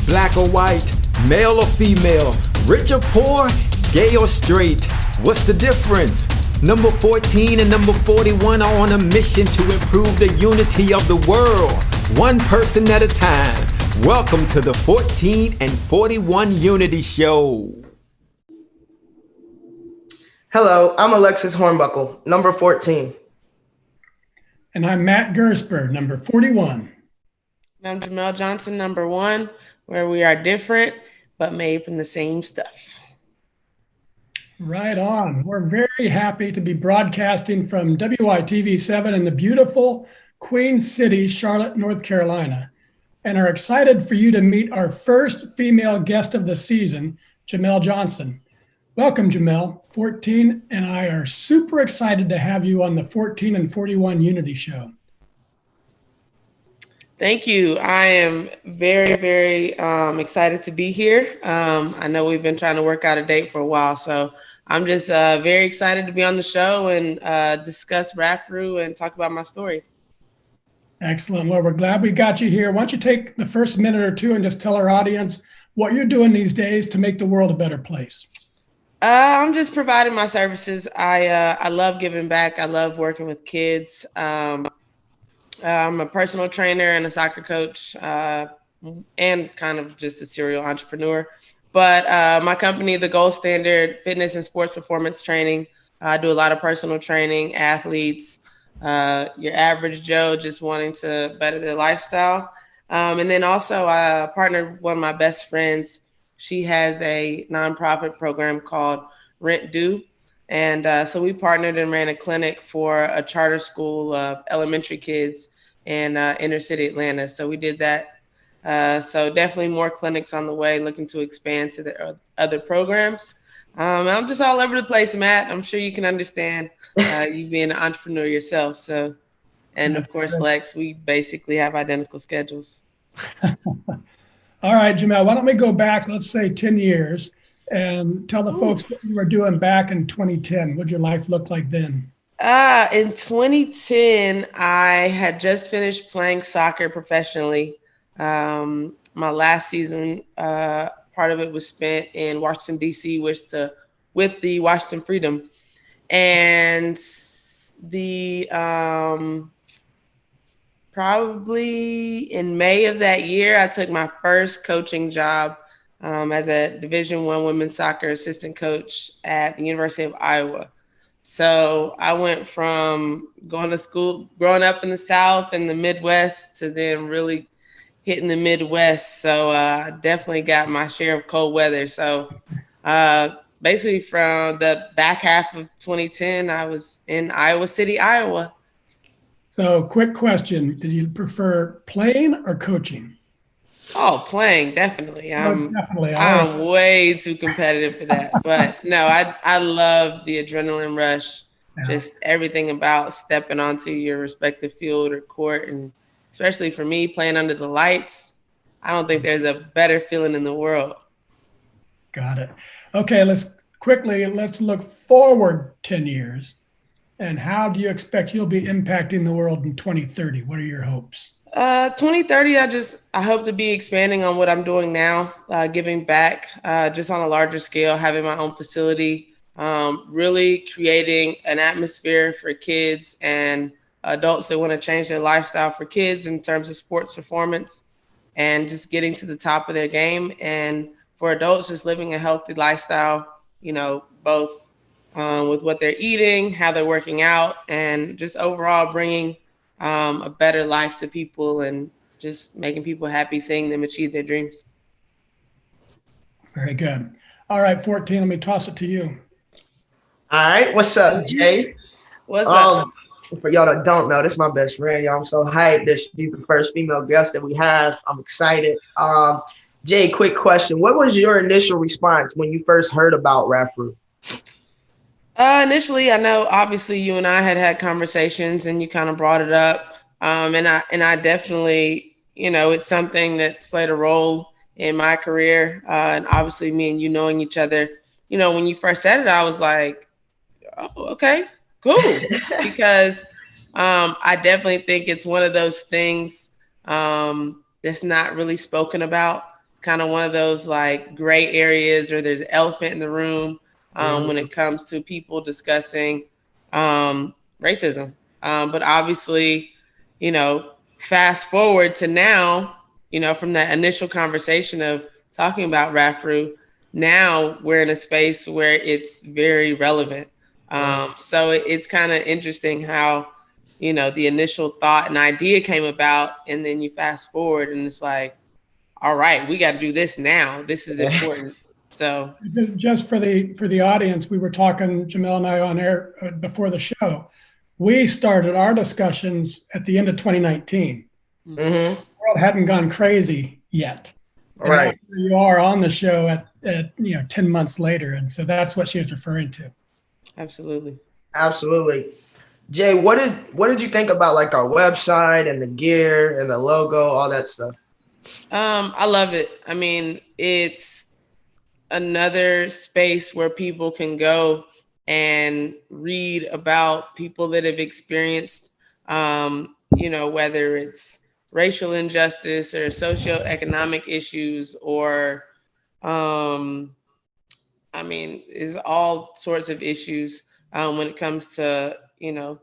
black or white, male or female, rich or poor, gay or straight. What's the difference? Number 14 and number 41 are on a mission to improve the unity of the world, one person at a time. Welcome to the 14 and 41 Unity Show. Hello, I'm Alexis Hornbuckle, number 14. And I'm Matt Gersper, number 41. And I'm Jaimel Johnson, number 1, where we are different, but made from the same stuff. Right on. We're very happy to be broadcasting from WYTV7 in the beautiful Queen City, Charlotte, North Carolina, and are excited for you to meet our first female guest of the season, Jaimel Johnson. Welcome, Jaimel. 14 and I are super excited to have you on the 14 and 41 Unity Show. Thank you. I am very, very excited to be here. I know we've been trying to work out a date for a while, so I'm just very excited to be on the show and discuss RAFRU and talk about my story. Excellent. Well, we're glad we got you here. Why don't you take the first minute or two and just tell our audience what you're doing these days to make the world a better place? I'm just providing my services. I love giving back. I love working with kids. I'm a personal trainer and a soccer coach and kind of just a serial entrepreneur. But my company, The Gold Standard Fitness and Sports Performance Training, I do a lot of personal training, athletes, your average Joe just wanting to better their lifestyle. And then also I partnered with one of my best friends. She has a nonprofit program called Rent Due. And so we partnered and ran a clinic for a charter school of elementary kids in inner city Atlanta. So we did that. So definitely more clinics on the way, looking to expand to the other programs. I'm just all over the place, Matt. I'm sure you can understand you being an entrepreneur yourself. So, and of course, Lex, we basically have identical schedules. All right, Jaimel, why don't we go back, let's say 10 years, and tell the folks what you were doing back in 2010. What'd your life look like then? In 2010, I had just finished playing soccer professionally. My last season, part of it was spent in Washington, D.C. with the Washington Freedom. And the probably in May of that year, I took my first coaching job as a Division I women's soccer assistant coach at the University of Iowa. So I went from going to school, growing up in the South and the Midwest, to then really hitting the Midwest. So I definitely got my share of cold weather. So basically from the back half of 2010, I was in Iowa City, Iowa. So quick question, did you prefer playing or coaching? Oh, playing, definitely. Definitely. I'm way too competitive for that. But no, I love the adrenaline rush, just everything about stepping onto your respective field or court. And especially for me, playing under the lights, I don't think there's a better feeling in the world. Got it. Okay, let's look forward 10 years. And how do you expect you'll be impacting the world in 2030? What are your hopes? 2030, I hope to be expanding on what I'm doing now, giving back just on a larger scale, having my own facility, really creating an atmosphere for kids and adults that want to change their lifestyle for kids in terms of sports performance and just getting to the top of their game. And for adults, just living a healthy lifestyle, both with what they're eating, how they're working out, and just overall bringing a better life to people and just making people happy, seeing them achieve their dreams. Very good. All right, 14, let me toss it to you. All right, what's up, Jay? What's up? For y'all that don't know, this is my best friend, y'all. I'm so hyped that she's the first female guest that we have. I'm excited. Jay, quick question. What was your initial response when you first heard about RAFRU? Initially, I know obviously you and I had conversations and you kind of brought it up. And I definitely, it's something that's played a role in my career. And obviously me and you knowing each other, when you first said it, I was like, oh, okay, cool. Because I definitely think it's one of those things that's not really spoken about. kind of one of those like gray areas, or there's an elephant in the room when it comes to people discussing racism. But obviously, fast forward to now, from that initial conversation of talking about RAFRU, now we're in a space where it's very relevant. So it's kind of interesting how, the initial thought and idea came about, and then you fast forward and it's like, all right, we got to do this now. This is important. So just for the audience, we were talking, Jaimel and I, on air before the show. We started our discussions at the end of 2019. The world hadn't gone crazy yet. Right. And you are on the show at 10 months later. And so that's what she was referring to. Absolutely. Jay, what did you think about like our website and the gear and the logo, all that stuff? I love it. I mean, it's another space where people can go and read about people that have experienced, whether it's racial injustice or socioeconomic issues, or, is all sorts of issues when it comes to,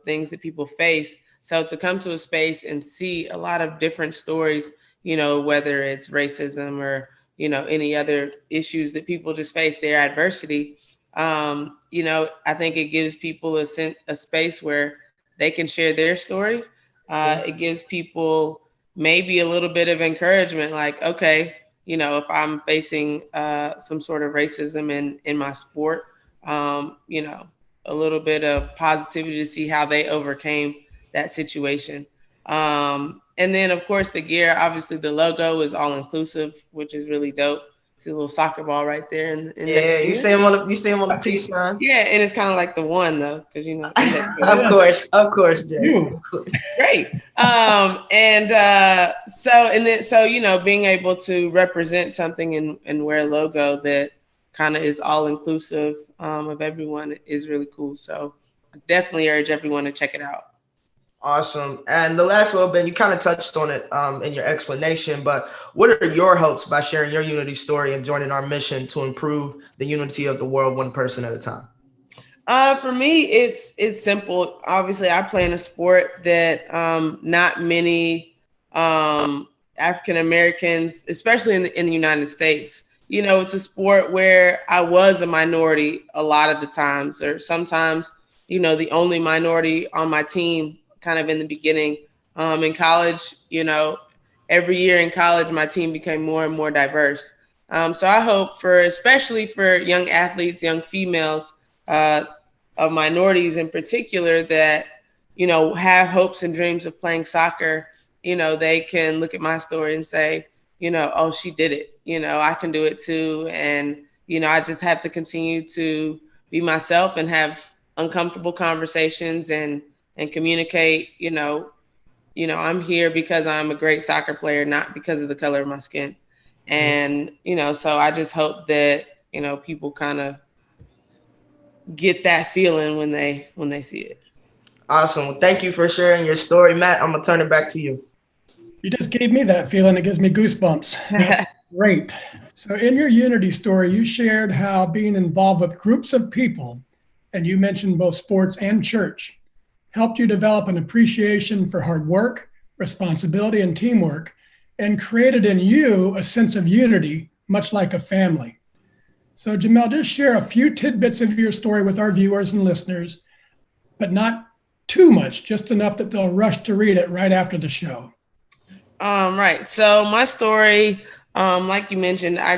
things that people face. So to come to a space and see a lot of different stories, whether it's racism or, any other issues that people just face, their adversity, I think it gives people a space where they can share their story. It gives people maybe a little bit of encouragement, like, okay, if I'm facing some sort of racism in my sport, a little bit of positivity to see how they overcame that situation. And then, of course, the gear, obviously the logo is all inclusive, which is really dope. See a little soccer ball right there. You see him on the peace sign. Yeah, and it's kind of like the one though, because Of course, Jay. It's great. So being able to represent something and wear a logo that kind of is all inclusive of everyone is really cool. So I definitely urge everyone to check it out. Awesome. And the last little bit, you kind of touched on it in your explanation, but what are your hopes by sharing your unity story and joining our mission to improve the unity of the world one person at a time? For me, it's simple. Obviously, I play in a sport that not many African Americans, especially in the United States, it's a sport where I was a minority a lot of the times, or sometimes, the only minority on my team kind of in the beginning. In college, every year in college, my team became more and more diverse. So I hope especially for young athletes, young females, of minorities in particular, that, have hopes and dreams of playing soccer, they can look at my story and say, oh, she did it. I can do it too. And, I just have to continue to be myself and have uncomfortable conversations and communicate, I'm here because I'm a great soccer player, not because of the color of my skin. And, so I just hope that, people kind of get that feeling when they see it. Awesome. Well, thank you for sharing your story, Matt. I'm going to turn it back to you. You just gave me that feeling. It gives me goosebumps. Great. So in your unity story, you shared how being involved with groups of people, and you mentioned both sports and church, helped you develop an appreciation for hard work, responsibility, and teamwork, and created in you a sense of unity, much like a family. So Jaimel, just share a few tidbits of your story with our viewers and listeners, but not too much, just enough that they'll rush to read it right after the show. Right. So my story, like you mentioned, I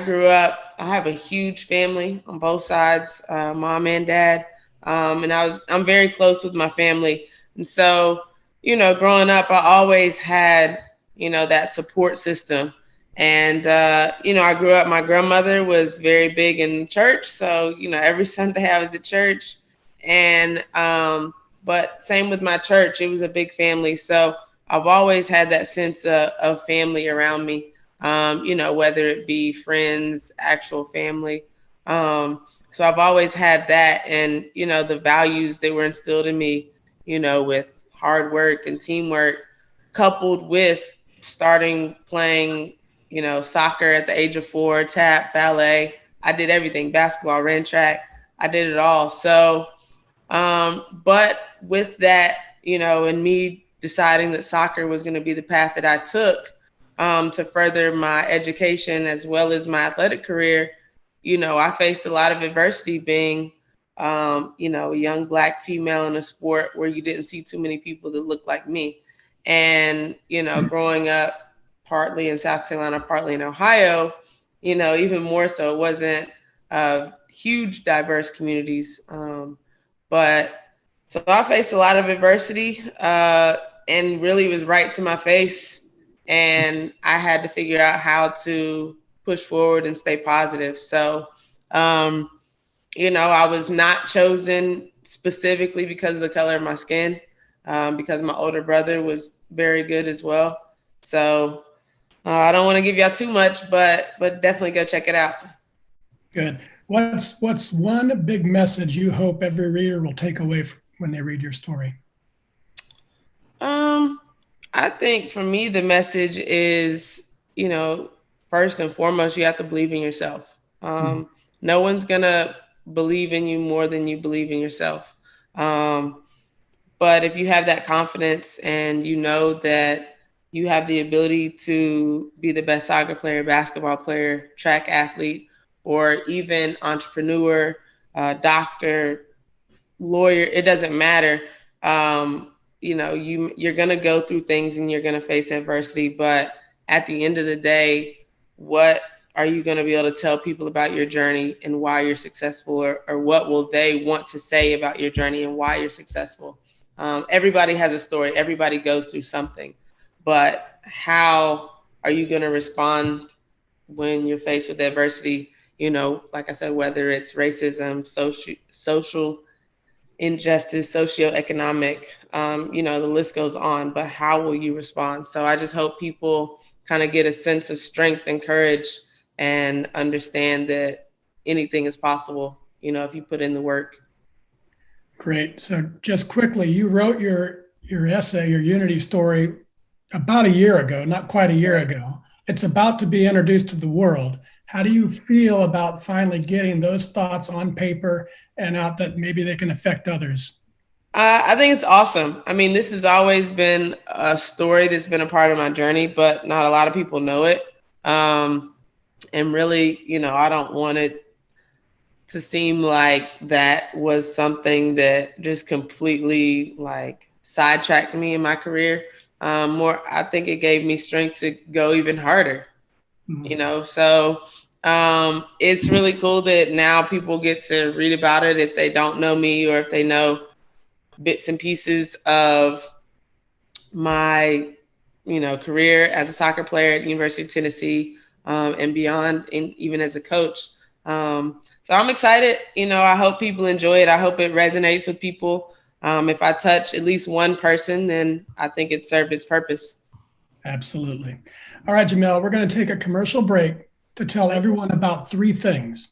have a huge family on both sides, mom and dad. And I'm very close with my family. And so, growing up, I always had, that support system. And, I grew up, my grandmother was very big in church. So, every Sunday I was at church. And, but same with my church, it was a big family. So I've always had that sense of family around me, whether it be friends, actual family. So I've always had that, and, the values that were instilled in me, with hard work and teamwork, coupled with starting playing, soccer at the age of 4, tap, ballet. I did everything, basketball, ran track. I did it all. So, but with that, and me deciding that soccer was going to be the path that I took to further my education as well as my athletic career, I faced a lot of adversity being, a young Black female in a sport where you didn't see too many people that looked like me. And, growing up partly in South Carolina, partly in Ohio, even more so, it wasn't huge, diverse communities. But so I faced a lot of adversity and really was right to my face. And I had to figure out how to push forward and stay positive. So, I was not chosen specifically because of the color of my skin, because my older brother was very good as well. So I don't want to give y'all too much, but definitely go check it out. Good. What's one big message you hope every reader will take away when they read your story? I think for me, the message is, first and foremost, you have to believe in yourself. No one's going to believe in you more than you believe in yourself. But if you have that confidence and you know that you have the ability to be the best soccer player, basketball player, track athlete, or even entrepreneur, doctor, lawyer, it doesn't matter. You're going to go through things and you're going to face adversity. But at the end of the day, what are you going to be able to tell people about your journey and why you're successful, or what will they want to say about your journey and why you're successful? Everybody has a story. Everybody goes through something. But how are you going to respond when you're faced with adversity? Like I said, whether it's racism, social injustice, socioeconomic, the list goes on, but how will you respond? So I just hope people kind of get a sense of strength and courage and understand that anything is possible, if you put in the work. Great. So just quickly, you wrote your essay, your Unity story about a year ago, not quite a year ago. It's about to be introduced to the world. How do you feel about finally getting those thoughts on paper and out that maybe they can affect others? I think it's awesome. I mean, this has always been a story that's been a part of my journey, but not a lot of people know it. And really, I don't want it to seem like that was something that just completely sidetracked me in my career. I think it gave me strength to go even harder, so it's really cool that now people get to read about it if they don't know me, or if they know bits and pieces of my, career as a soccer player at the University of Tennessee, and beyond, and even as a coach. So I'm excited. I hope people enjoy it. I hope it resonates with people. If I touch at least one person, then I think it served its purpose. Absolutely. All right, Jaimel, we're going to take a commercial break to tell everyone about 3 things.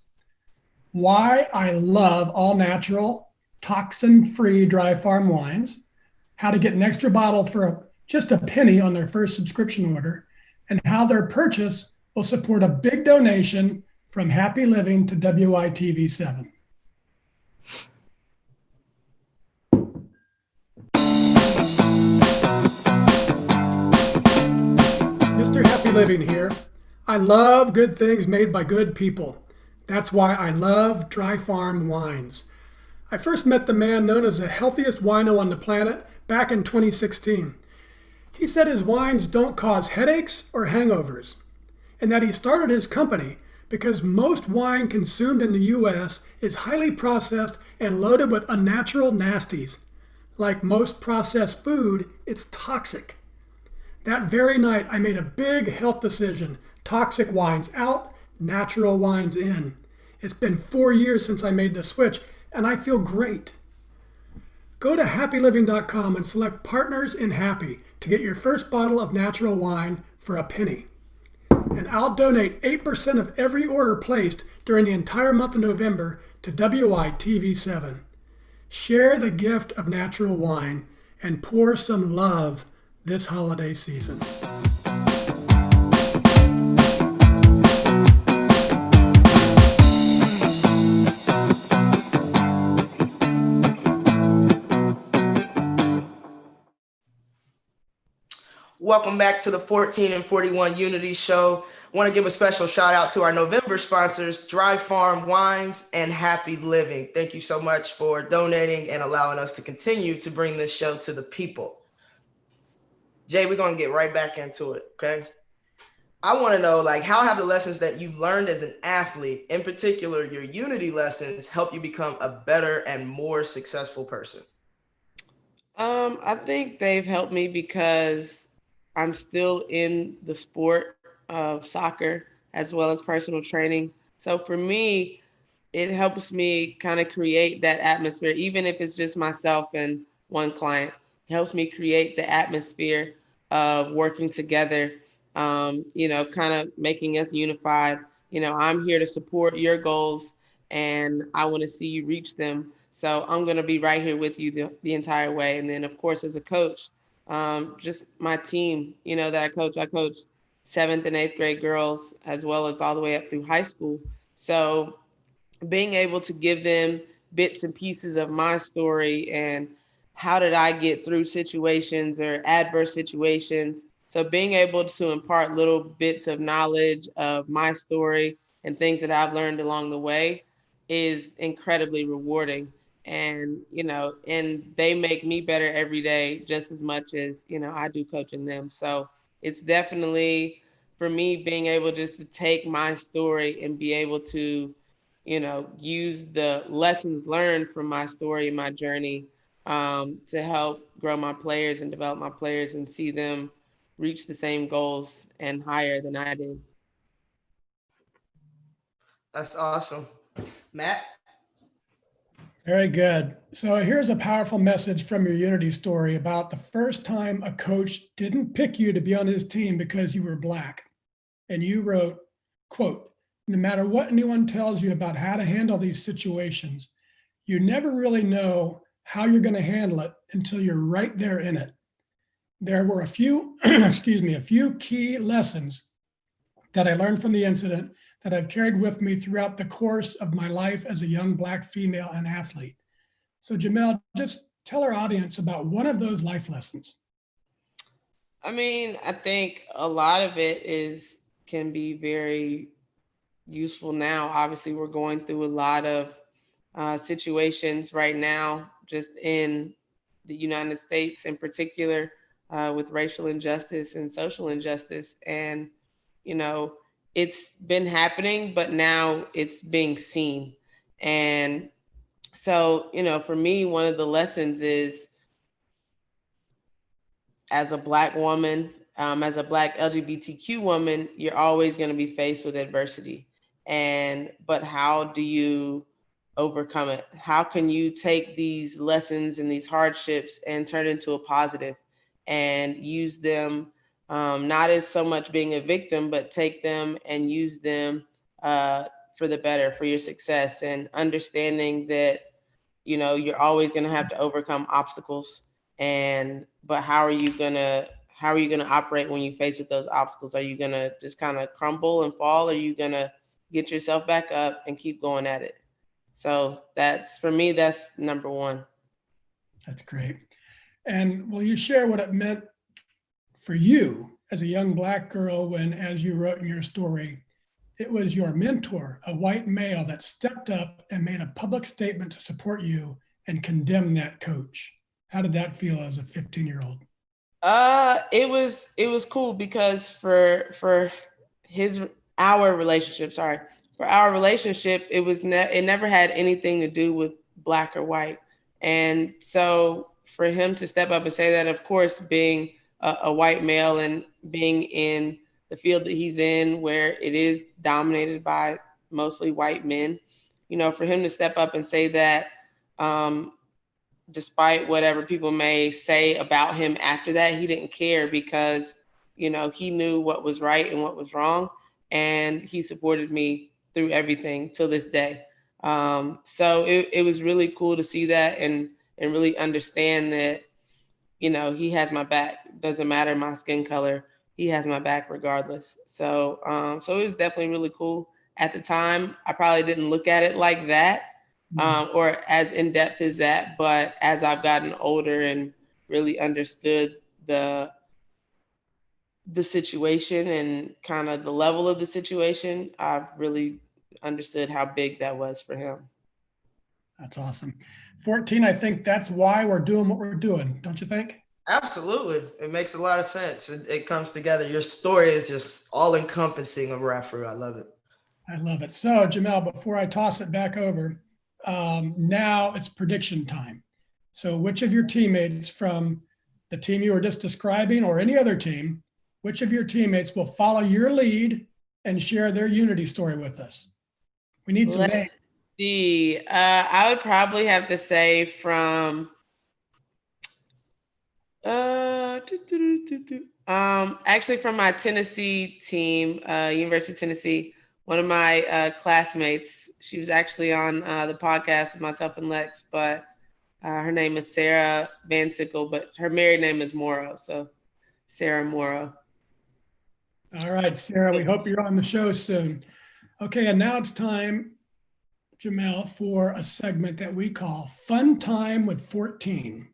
Why I love all natural, toxin-free dry farm wines, how to get an extra bottle for just a penny on their first subscription order, and how their purchase will support a big donation from Happy Living to WYTV7. Mr. Happy Living here. I love good things made by good people. That's why I love dry farm wines. I first met the man known as the healthiest wino on the planet back in 2016. He said his wines don't cause headaches or hangovers, and that he started his company because most wine consumed in the U.S. is highly processed and loaded with unnatural nasties. Like most processed food, it's toxic. That very night, I made a big health decision. Toxic wines out, natural wines in. It's been 4 years since I made the switch, and I feel great. Go to happyliving.com and select Partners in Happy to get your first bottle of natural wine for a penny. And I'll donate 8% of every order placed during the entire month of November to WYTV7. Share the gift of natural wine and pour some love this holiday season. Welcome back to the 14 and 41 Unity Show. Want to give a special shout out to our November sponsors, Dry Farm Wines and Happy Living. Thank you so much for donating and allowing us to continue to bring this show to the people. Jay, we're going to get right back into it, okay? I want to know, like, how have the lessons that you've learned as an athlete, in particular your Unity lessons, help you become a better and more successful person? I think they've helped me because I'm still in the sport of soccer as well as personal training. So for me, it helps me kind of create that atmosphere, even if it's just myself and one client. It helps me create the atmosphere of working together, kind of making us unified. I'm here to support your goals and I want to see you reach them. So I'm going to be right here with you the entire way. And then, of course, as a coach, just my team, that I coach 7th and 8th grade girls as well as all the way up through high school. So being able to give them bits and pieces of my story and how did I get through situations or adverse situations. So being able to impart little bits of knowledge of my story and things that I've learned along the way is incredibly rewarding. And they make me better every day just as much as, I do coaching them. So it's definitely for me being able just to take my story and be able to use the lessons learned from my story and my journey to help grow my players and develop my players and see them reach the same goals and higher than I did. That's awesome. Matt? Very good. So here's a powerful message from your Unity story about the first time a coach didn't pick you to be on his team because you were Black. And you wrote, quote, "No matter what anyone tells you about how to handle these situations, you never really know how you're going to handle it until you're right there in it. There were a few, a few key lessons that I learned from the incident that I've carried with me throughout the course of my life as a young Black female and athlete." So Jaimel, just tell our audience about one of those life lessons. I mean, I think a lot of it can be very useful now. Obviously, we're going through a lot of situations right now, just in the United States in particular, with racial injustice and social injustice. And, it's been happening, but now it's being seen. And so, for me, one of the lessons is as a Black woman, as a Black LGBTQ woman, you're always going to be faced with adversity. But how do you overcome it? How can you take these lessons and these hardships and turn it into a positive and use them, not as so much being a victim, but take them and use them for the better, for your success, and understanding that, you're always going to have to overcome obstacles. But how are you going to operate when you face with those obstacles? Are you going to just kind of crumble and fall? Or are you going to get yourself back up and keep going at it? So for me, that's number one. That's great. And will you share what it meant for you as a young Black girl when, as you wrote in your story, it was your mentor, a white male, that stepped up and made a public statement to support you and condemn that coach? How did that feel as a 15-year-old? It was cool because for our relationship, it never had anything to do with Black or white. And so for him to step up and say that, of course, being a white male and being in the field that he's in, where it is dominated by mostly white men, for him to step up and say that, despite whatever people may say about him after that, he didn't care because, he knew what was right and what was wrong. And he supported me through everything till this day. So it was really cool to see that and really understand that, he has my back. Doesn't matter my skin color. He has my back regardless. So it was definitely really cool. At the time, I probably didn't look at it like that, or as in depth as that. But as I've gotten older and really understood the the situation and kind of the level of the situation, I've really understood how big that was for him. That's awesome. 14, I think that's why we're doing what we're doing, don't you think? Absolutely. It makes a lot of sense. It comes together. Your story is just all encompassing of referee. I love it. I love it. So, Jaimel, before I toss it back over, now it's prediction time. So, which of your teammates from the team you were just describing or any other team, which of your teammates will follow your lead and share their unity story with us? We need some names. See, I would probably have to say from actually from my Tennessee team, University of Tennessee, one of my classmates, she was actually on the podcast with myself and Lex, but her name is Sarah Van Sickle, but her married name is Morrow. So Sarah Morrow. All right, Sarah, we hope you're on the show soon. Okay, and now it's time, Jaimel, for a segment that we call Fun Time with 14.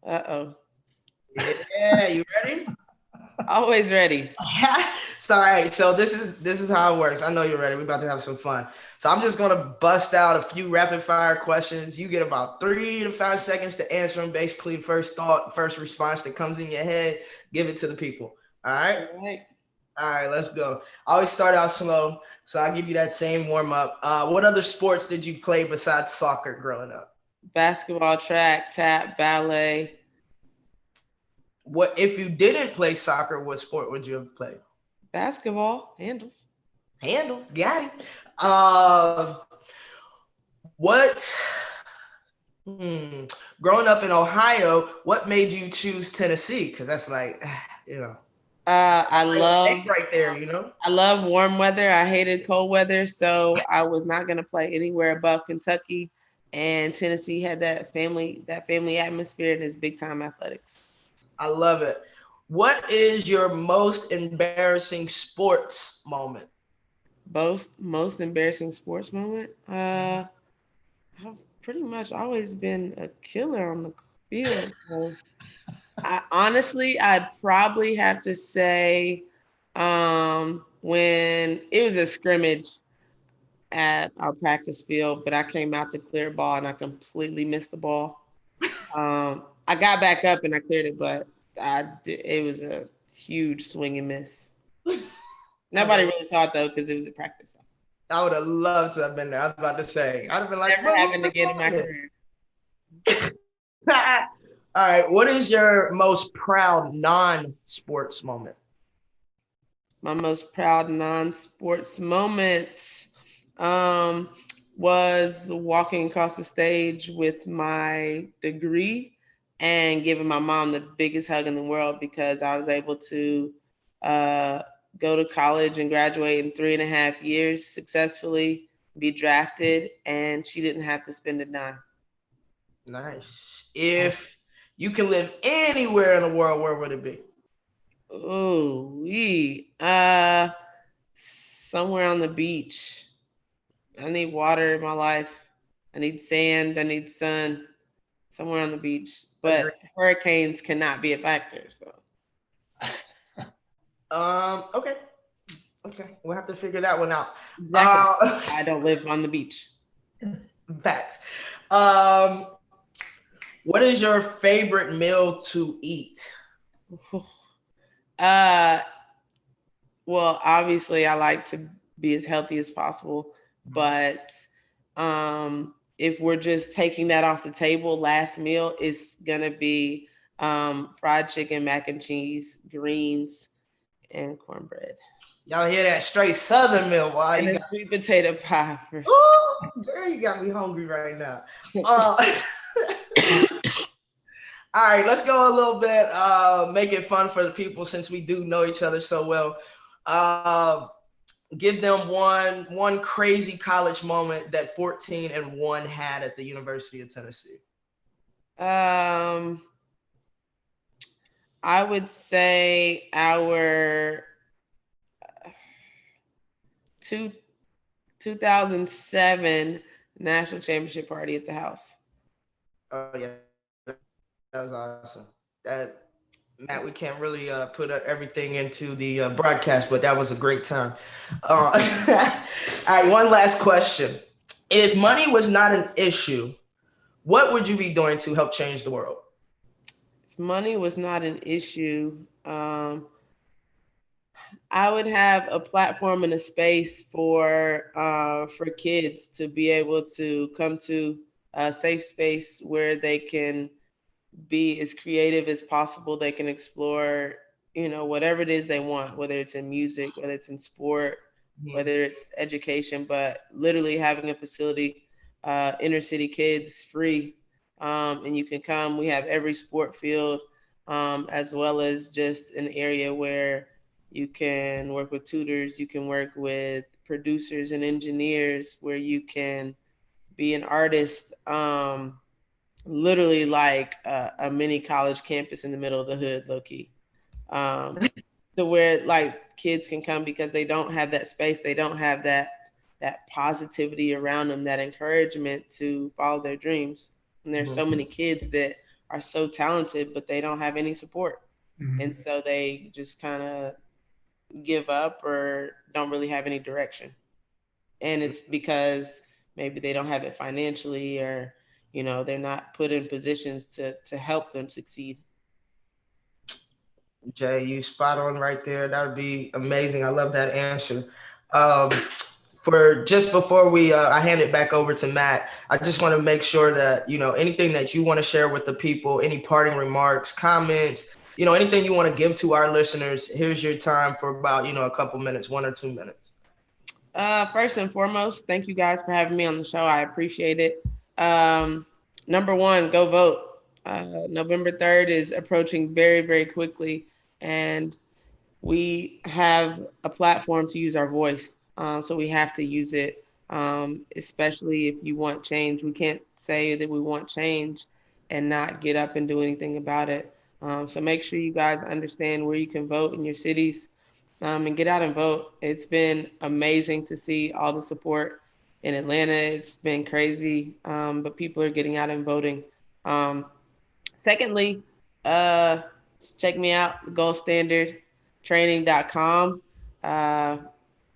Uh-oh. Yeah, you ready? Always ready. So, all right, so this is how it works. I know you're ready. We're about to have some fun. So I'm just gonna bust out a few rapid fire questions. You get about 3 to 5 seconds to answer them. Basically, first thought, first response that comes in your head, give it to the people. All right? All right, let's go. I always start out slow, so I'll give you that same warm up. What other sports did you play besides soccer growing up? Basketball, track, tap, ballet. What if you didn't play soccer? What sport would you have played? Basketball, handles. Handles, got it. What? Growing up in Ohio, what made you choose Tennessee? Because that's like, I love right there. You know, I love warm weather. I hated cold weather, so I was not going to play anywhere above Kentucky. And Tennessee had that family atmosphere and is big time athletics. I love it. What is your most embarrassing sports moment? Most embarrassing sports moment? I've pretty much always been a killer on the field. So I'd probably have to say when it was a scrimmage at our practice field, but I came out to clear ball and I completely missed the ball. I got back up and I cleared it, but it was a huge swing and miss. Nobody really saw it though because it was a practice. I would have loved to have been there. I was about to say, I'd have been like, never happened again in my career. All right, what is your most proud non-sports moment? My most proud non-sports moment was walking across the stage with my degree and giving my mom the biggest hug in the world because I was able to go to college and graduate in 3.5 years successfully, be drafted, and she didn't have to spend a dime. Nice. If you can live anywhere in the world, where would it be? Somewhere on the beach. I need water in my life. I need sand. I need sun. Somewhere on the beach. But hurricanes cannot be a factor. So. Okay. We'll have to figure that one out. Exactly. I don't live on the beach. Facts. What is your favorite meal to eat? Well, obviously I like to be as healthy as possible, but if we're just taking that off the table, last meal is gonna be fried chicken, mac and cheese, greens, and cornbread. Y'all hear that? Straight Southern meal. Wow, and a sweet potato pie. Oh, girl, you got me hungry right now. All right, let's go a little bit, make it fun for the people since we do know each other so well. Give them one crazy college moment that 14 and 1 had at the University of Tennessee. I would say our 2007 national championship party at the house. Oh yeah, that was awesome. That Matt, we can't really put everything into the broadcast, but that was a great time. All right, one last question. If money was not an issue, what would you be doing to help change the world? If money was not an issue, I would have a platform and a space for kids to be able to come to a safe space where they can be as creative as possible. They can explore, whatever it is they want, whether it's in music, whether it's in sport, Mhm. whether it's education, but literally having a facility, inner city kids free. And you can come, we have every sport field, as well as just an area where you can work with tutors, you can work with producers and engineers, where you can be an artist. Literally like a mini college campus in the middle of the hood, low key. Um, to where like kids can come because they don't have that space, they don't have that positivity around them, that encouragement to follow their dreams. And there's so many kids that are so talented, but they don't have any support, and so they just kind of give up or don't really have any direction. And it's because maybe they don't have it financially, or they're not put in positions to help them succeed. Jay, you spot on right there. That would be amazing. I love that answer. Um, for just before I hand it back over to Matt, I just want to make sure that anything that you want to share with the people, any parting remarks, comments, anything you want to give to our listeners. Here's your time for about a couple minutes, 1 or 2 minutes. First and foremost, thank you guys for having me on the show. I appreciate it. Um, Number one, go vote. November 3rd is approaching very, very quickly, and we have a platform to use our voice. So we have to use it, especially if you want change. We can't say that we want change and not get up and do anything about it. So make sure you guys understand where you can vote in your cities, and get out and vote. It's been amazing to see all the support in Atlanta. It's been crazy, but people are getting out and voting. Um, Secondly, uh, check me out, goldstandardtraining.com. Uh,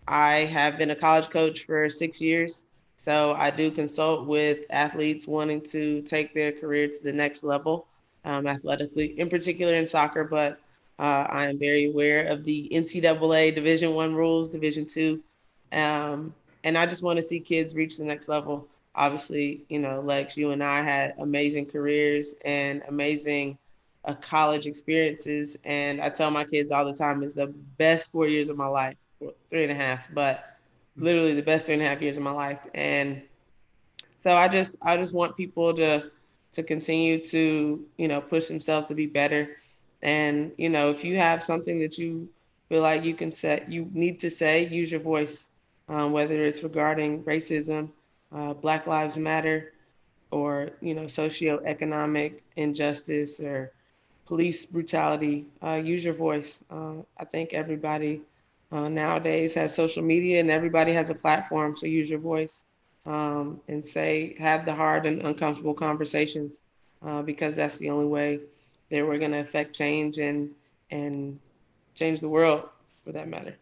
I have been a college coach for 6 years, so I do consult with athletes wanting to take their career to the next level, athletically, in particular in soccer. But I am very aware of the NCAA Division One rules, Division Two, and I just want to see kids reach the next level. Obviously, Lex, you and I had amazing careers and amazing college experiences, and I tell my kids all the time, it's the best 4 years of my life, 3.5, but literally the best 3.5 years of my life. And so I just want people to continue to push themselves to be better. And if you have something that you feel like you need to say, use your voice, whether it's regarding racism, Black Lives Matter, or socioeconomic injustice, or police brutality. Use your voice. I think everybody nowadays has social media, and everybody has a platform. So use your voice, and have the hard and uncomfortable conversations, because that's the only way that we're going to affect change and change the world, for that matter.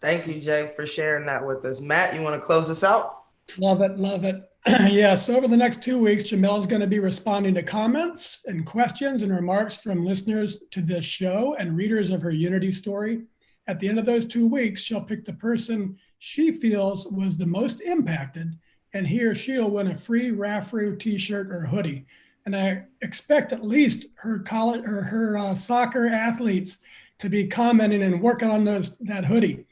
Thank you, Jay, for sharing that with us. Matt, you want to close us out? Love it, love it. Yes, over the next 2 weeks, Jaimel is going to be responding to comments and questions and remarks from listeners to this show and readers of her Unity story. At the end of those 2 weeks, she'll pick the person she feels was the most impacted, and he or she'll win a free RAFRU t-shirt or hoodie. And I expect at least her college or her soccer athletes to be commenting and working on that hoodie.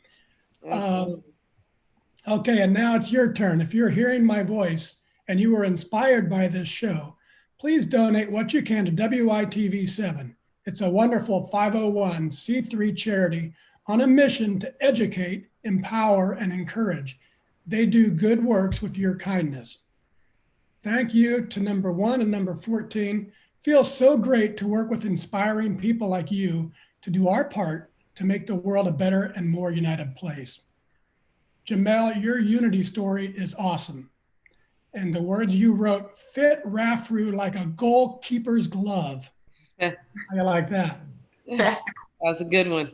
Okay, and now it's your turn. If you're hearing my voice and you were inspired by this show, please donate what you can to WYTV7. It's a wonderful 501c3 charity on a mission to educate, empower, and encourage. They do good works with your kindness. Thank you to number 1 and number 14. Feels so great to work with inspiring people like you to do our part to make the world a better and more united place. Jaimel, your Unity story is awesome. And the words you wrote fit RAFRU like a goalkeeper's glove. I like that. That's a good one.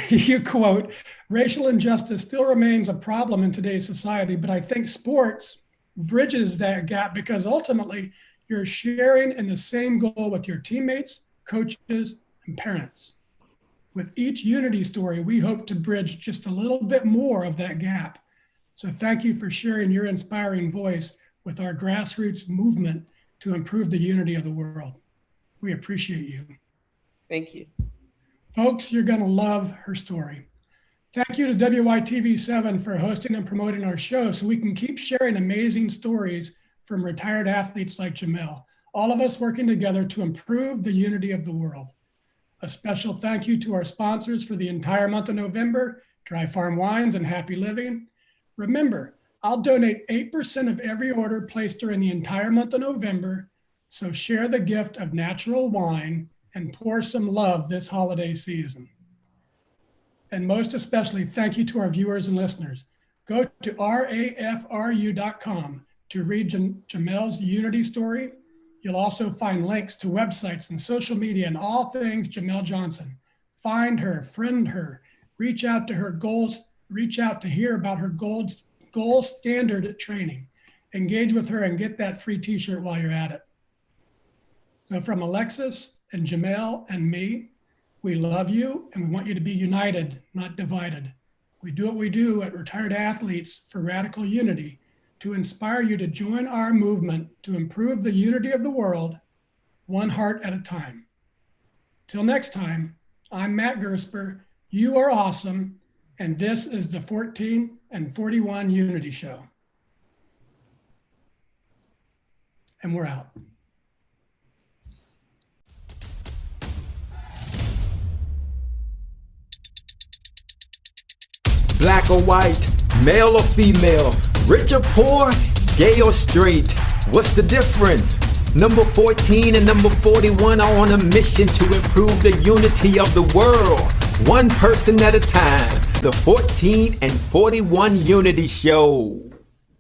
You quote, racial injustice still remains a problem in today's society, but I think sports bridges that gap because ultimately you're sharing in the same goal with your teammates, coaches, and parents. With each unity story, we hope to bridge just a little bit more of that gap. So thank you for sharing your inspiring voice with our grassroots movement to improve the unity of the world. We appreciate you. Thank you. Folks, you're going to love her story. Thank you to WYTV7 for hosting and promoting our show so we can keep sharing amazing stories from retired athletes like Jaimel, all of us working together to improve the unity of the world. A special thank you to our sponsors for the entire month of November, Dry Farm Wines and Happy Living. Remember, I'll donate 8% of every order placed during the entire month of November, so share the gift of natural wine and pour some love this holiday season. And most especially, thank you to our viewers and listeners. Go to rafru.com to read Jaimel's Unity story. You'll also find links to websites and social media and all things Jaimel Johnson. Find her, friend her, reach out to her goals, reach out to hear about her gold standard training. Engage with her and get that free t-shirt while you're at it. So from Alexis and Jaimel and me, we love you and we want you to be united, not divided. We do what we do at Retired Athletes for Radical Unity to inspire you to join our movement to improve the unity of the world, one heart at a time. Till next time, I'm Matt Gersper. You are awesome. And this is the 14 and 41 Unity Show. And we're out. Black or white, male or female, rich or poor, gay or straight, what's the difference? Number 14 and number 41 are on a mission to improve the unity of the world, one person at a time. The 14 and 41 Unity Show.